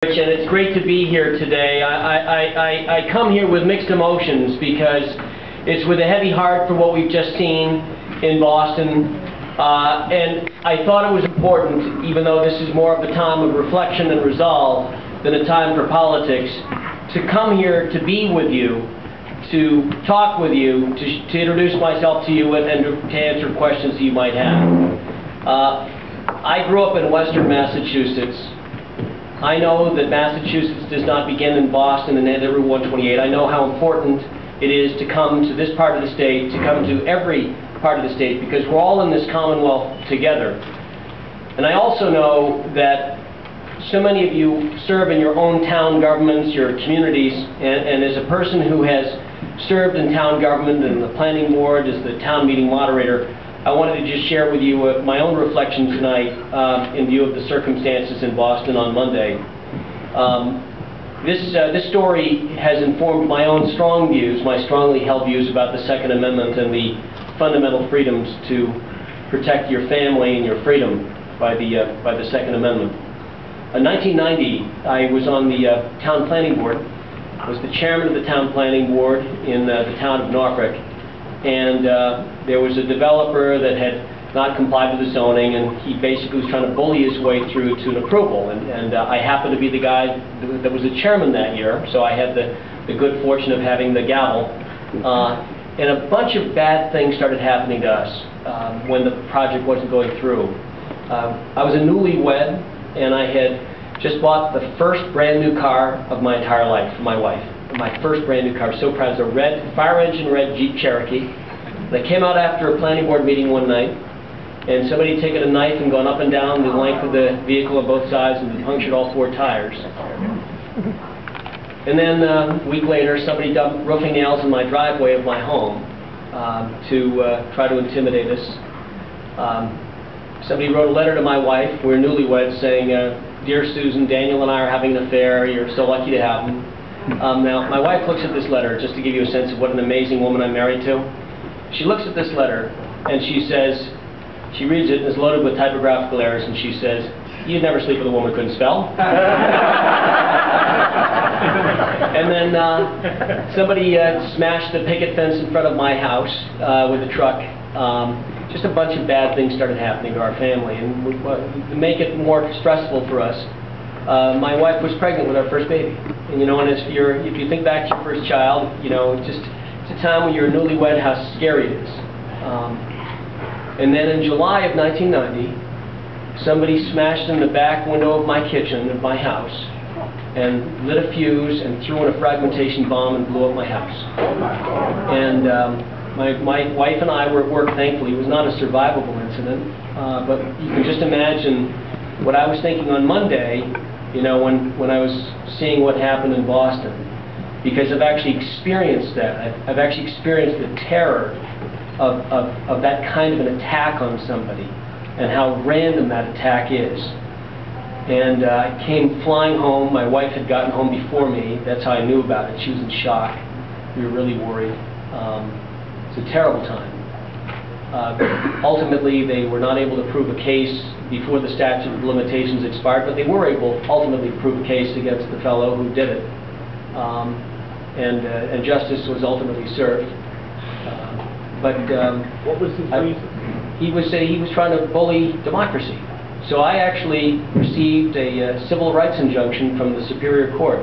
And it's great to be here today. I come here with mixed emotions because it's with a heavy heart for what we've just seen in Boston. And I thought it was important, even though this is more of a time of reflection and resolve than a time for politics, to come here to be with you, to talk with you, to introduce myself to you and to answer questions you might have. I grew up in Western Massachusetts. I know that Massachusetts does not begin in Boston and end at Route 128. I know how important it is to come to this part of the state, to come to every part of the state, because we're all in this Commonwealth together. And I also know that so many of you serve in your own town governments, your communities, and as a person who has served in town government and the planning board as the town meeting moderator, I wanted to just share with you my own reflection tonight in view of the circumstances in Boston on Monday. This story has informed my own strong views, my strongly held views about the Second Amendment and the fundamental freedoms to protect your family and your freedom by the Second Amendment. In 1990, I was on the town planning board. I was the chairman of the town planning board in the town of Norfolk. And there was a developer that had not complied with the zoning, and he basically was trying to bully his way through to an approval. And I happened to be the guy that was the chairman that year, so I had the good fortune of having the gavel. And a bunch of bad things started happening to us when the project wasn't going through. I was a newlywed, and I had just bought the first brand new car of my entire life for my wife. My first brand new car. So proud. It was a red, fire engine red Jeep Cherokee. And I came out after a planning board meeting one night, and somebody had taken a knife and gone up and down the length of the vehicle on both sides and punctured all 4 tires. And then a week later, somebody dumped roofing nails in my driveway of my home to try to intimidate us. Somebody wrote a letter to my wife, we're newlyweds, saying, "Dear Susan, Daniel and I are having an affair. You're so lucky to have him." Now, my wife looks at this letter, just to give you a sense of what an amazing woman I'm married to. She looks at this letter, and she says, she reads it, and it's loaded with typographical errors, and she says, "You'd never sleep with a woman who couldn't spell." And then somebody smashed the picket fence in front of my house with a truck. Just a bunch of bad things started happening to our family, and to make it more stressful for us, my wife was pregnant with our first baby. And you know, and if you think back to your first child, you know, it's a time when you're a newlywed, how scary it is. And then in July of 1990, somebody smashed in the back window of my kitchen of my house and lit a fuse and threw in a fragmentation bomb and blew up my house. And my wife and I were at work, thankfully. It was not a survivable incident, but you can just imagine what I was thinking on Monday, you know, when I was seeing what happened in Boston, because I've actually experienced that. I've actually experienced the terror of that kind of an attack on somebody and how random that attack is. And I came flying home. My wife had gotten home before me. That's how I knew about it. She was in shock. We were really worried. It's a terrible time. Ultimately, they were not able to prove a case before the statute of limitations expired, but they were able ultimately to prove a case against the fellow who did it. And justice was ultimately served. What was his reason? He was trying to bully democracy. So I actually received a civil rights injunction from the Superior Court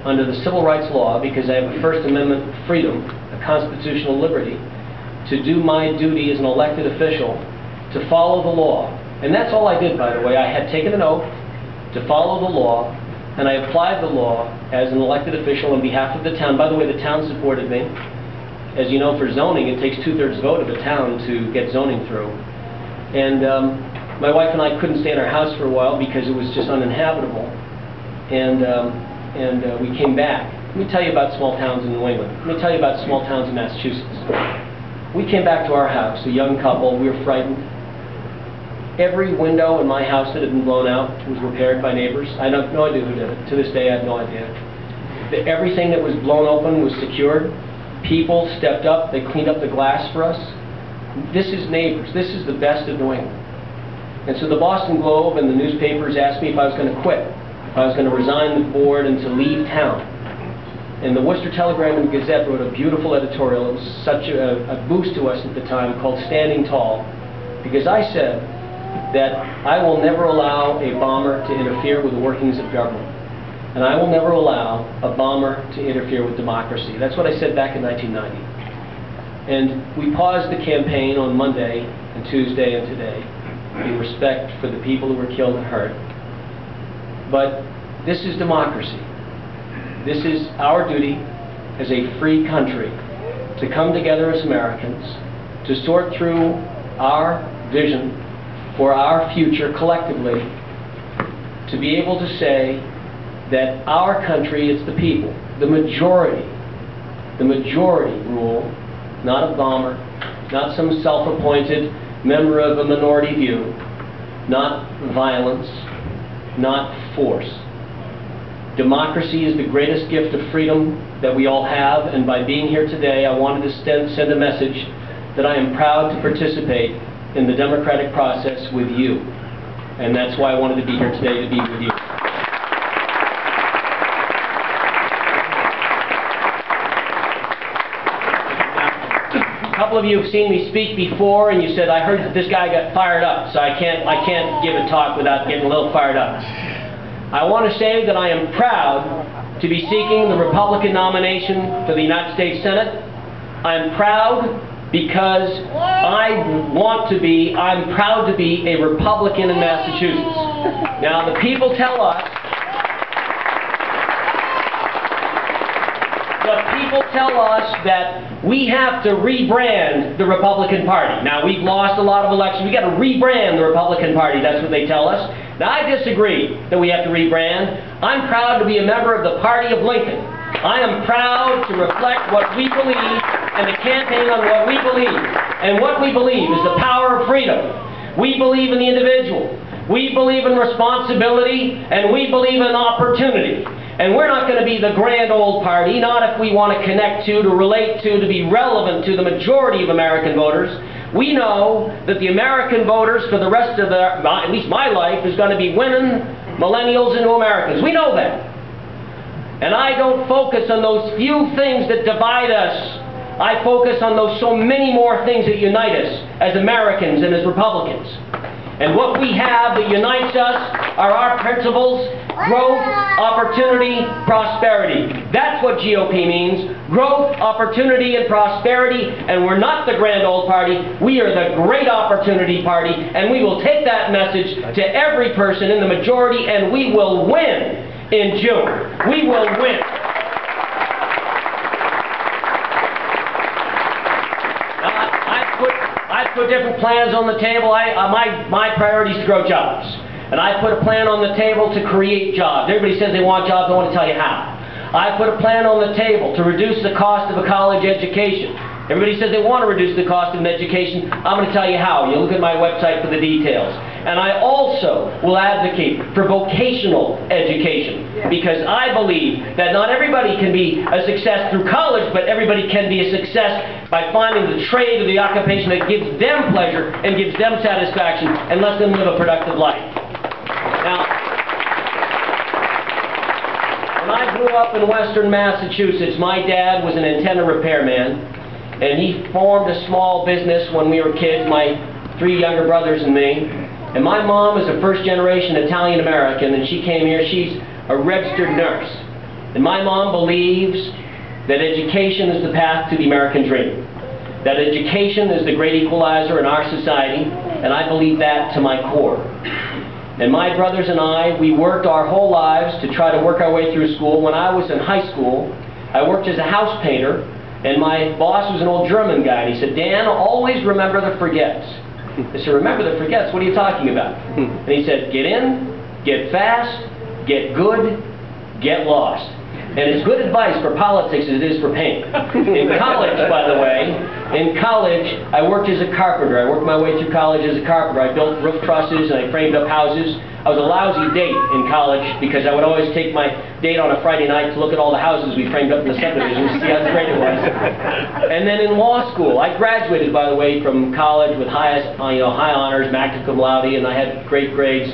under the civil rights law, because I have a First Amendment freedom, a constitutional liberty, to do my duty as an elected official, to follow the law. And that's all I did, by the way. I had taken an oath to follow the law, and I applied the law as an elected official on behalf of the town. By the way, the town supported me. As you know, for zoning, it takes 2/3 vote of the town to get zoning through. And my wife and I couldn't stay in our house for a while because it was just uninhabitable. And we came back. Let me tell you about small towns in New England. Let me tell you about small towns in Massachusetts. We came back to our house, a young couple. We were frightened. Every window in my house that had been blown out was repaired by neighbors. I have no idea who did it. To this day, I have no idea. Everything that was blown open was secured. People stepped up. They cleaned up the glass for us. This is neighbors. This is the best of New England. And so the Boston Globe and the newspapers asked me if I was going to quit. I was going to resign the board and to leave town. And the Worcester Telegram and Gazette wrote a beautiful editorial. It was such a boost to us at the time, called Standing Tall, because I said that I will never allow a bomber to interfere with the workings of government. And I will never allow a bomber to interfere with democracy. That's what I said back in 1990. And we paused the campaign on Monday and Tuesday and today in respect for the people who were killed and hurt. But this is democracy. This is our duty as a free country to come together as Americans, to sort through our vision for our future collectively, to be able to say that our country is the people, the majority rule, not a bomber, not some self-appointed member of a minority view, not violence, not force. Democracy is the greatest gift of freedom that we all have, and by being here today, I wanted to send a message that I am proud to participate in the democratic process with you. And that's why I wanted to be here today, to be with you. A couple of you have seen me speak before, and you said, I heard that this guy got fired up, so I can't give a talk without getting a little fired up. I want to say that I am proud to be seeking the Republican nomination for the United States Senate. I am proud because I'm proud to be a Republican in Massachusetts. Now, the people tell us that we have to rebrand the Republican Party. Now, we've lost a lot of elections. We've got to rebrand the Republican Party. That's what they tell us. Now, I disagree that we have to rebrand. I'm proud to be a member of the Party of Lincoln. I am proud to reflect what we believe and to campaign on what we believe. And what we believe is the power of freedom. We believe in the individual. We believe in responsibility, and we believe in opportunity. And we're not going to be the grand old party, not if we want to connect to relate to be relevant to the majority of American voters. We know that the American voters for the rest of at least my life, is going to be winning millennials into Americans. We know that. And I don't focus on those few things that divide us. I focus on those so many more things that unite us as Americans and as Republicans. And what we have that unites us are our principles: growth, opportunity, prosperity. That's what GOP means. Growth, opportunity, and prosperity. And we're not the grand old party. We are the great opportunity party. And we will take that message to every person in the majority, and we will win in June. We will win. I put different plans on the table. My priority is to grow jobs. And I put a plan on the table to create jobs. Everybody says they want jobs. I want to tell you how. I put a plan on the table to reduce the cost of a college education. Everybody says they want to reduce the cost of an education. I'm going to tell you how. You look at my website for the details. And I also will advocate for vocational education, because I believe that not everybody can be a success through college, but everybody can be a success by finding the trade or the occupation that gives them pleasure and gives them satisfaction and lets them live a productive life. Now, when I grew up in western Massachusetts, my dad was an antenna repairman, and he formed a small business when we were kids, my 3 younger brothers and me. And my mom is a first-generation Italian-American, and she came here. She's a registered nurse. And my mom believes that education is the path to the American dream. That education is the great equalizer in our society, and I believe that to my core. And my brothers and I, we worked our whole lives to try to work our way through school. When I was in high school, I worked as a house painter, and my boss was an old German guy, and he said, "Dan, always remember the forgets." I said, "Remember the forgets? What are you talking about?" And he said, "Get in, get fast, get good, get lost." And it's good advice for politics as it is for paint. In college, by the way, in college, I worked as a carpenter. I worked my way through college as a carpenter. I built roof trusses and I framed up houses. I was a lousy date in college because I would always take my date on a Friday night to look at all the houses we framed up in the subdivision to see how great it was. And then in law school, I graduated, by the way, from college with high honors, magna cum laude, and I had great grades.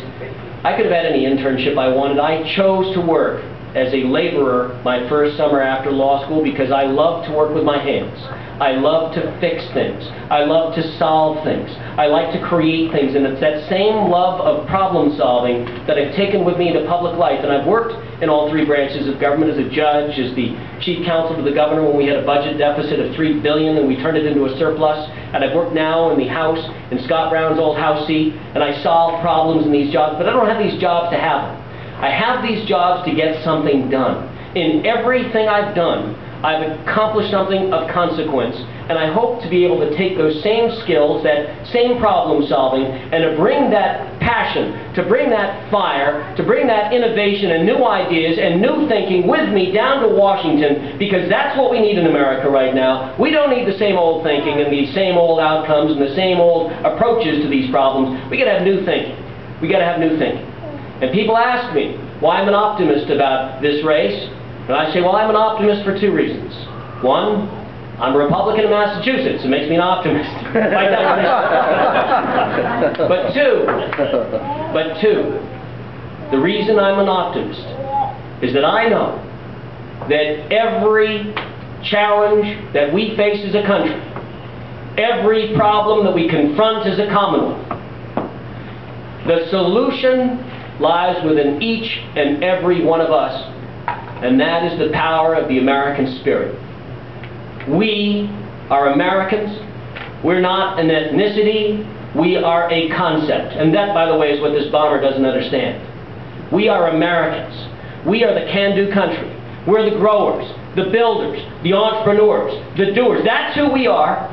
I could have had any internship I wanted. I chose to work as a laborer my first summer after law school because I love to work with my hands. I love to fix things. I love to solve things. I like to create things, and it's that same love of problem solving that I've taken with me into public life. And I've worked in all three branches of government, as a judge, as the chief counsel to the governor when we had a budget deficit of $3 billion and we turned it into a surplus. And I've worked now in the House, in Scott Brown's old House seat, and I solve problems in these jobs. But I don't have these jobs to have them. I have these jobs to get something done. In everything I've done, I've accomplished something of consequence, and I hope to be able to take those same skills, that same problem solving, and to bring that passion, to bring that fire, to bring that innovation and new ideas and new thinking with me down to Washington, because that's what we need in America right now. We don't need the same old thinking and the same old outcomes and the same old approaches to these problems. We got to have new thinking. We got to have new thinking. And people ask me why I'm an optimist about this race. And I say, well, I'm an optimist for two reasons. One, I'm a Republican in Massachusetts. It makes me an optimist by definition. But two, the reason I'm an optimist is that I know that every challenge that we face as a country, every problem that we confront as a Commonwealth, the solution lies within each and every one of us. And that is the power of the American spirit. We are Americans. We're not an ethnicity. We are a concept. And that, by the way, is what this bomber doesn't understand. We are Americans. We are the can-do country. We're the growers, the builders, the entrepreneurs, the doers. That's who we are.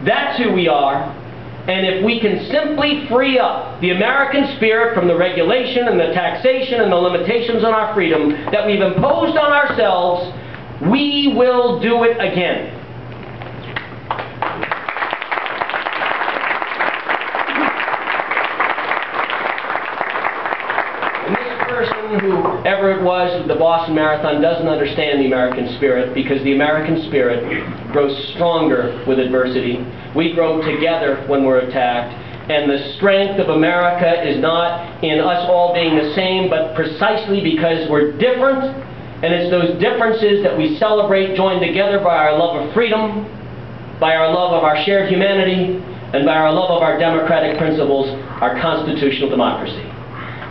That's who we are. And if we can simply free up the American spirit from the regulation and the taxation and the limitations on our freedom that we've imposed on ourselves, we will do it again. And this person, whoever it was, the Boston Marathon, doesn't understand the American spirit, because the American spirit grows stronger with adversity. We grow together when we're attacked. And the strength of America is not in us all being the same, but precisely because we're different. And it's those differences that we celebrate, joined together by our love of freedom, by our love of our shared humanity, and by our love of our democratic principles, our constitutional democracy.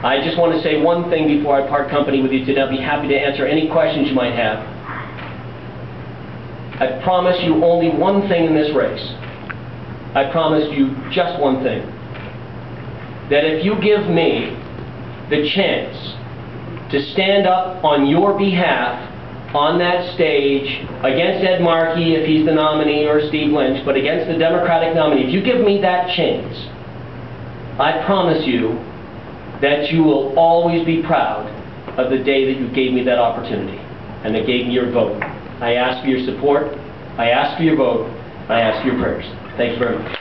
I just want to say one thing before I part company with you today. I'll be happy to answer any questions you might have. I promise you only one thing in this race. I promise you just one thing. That if you give me the chance to stand up on your behalf on that stage against Ed Markey, if he's the nominee, or Steve Lynch, but against the Democratic nominee, if you give me that chance, I promise you that you will always be proud of the day that you gave me that opportunity and that gave me your vote. I ask for your support, I ask for your vote, I ask for your prayers. Thank you very much.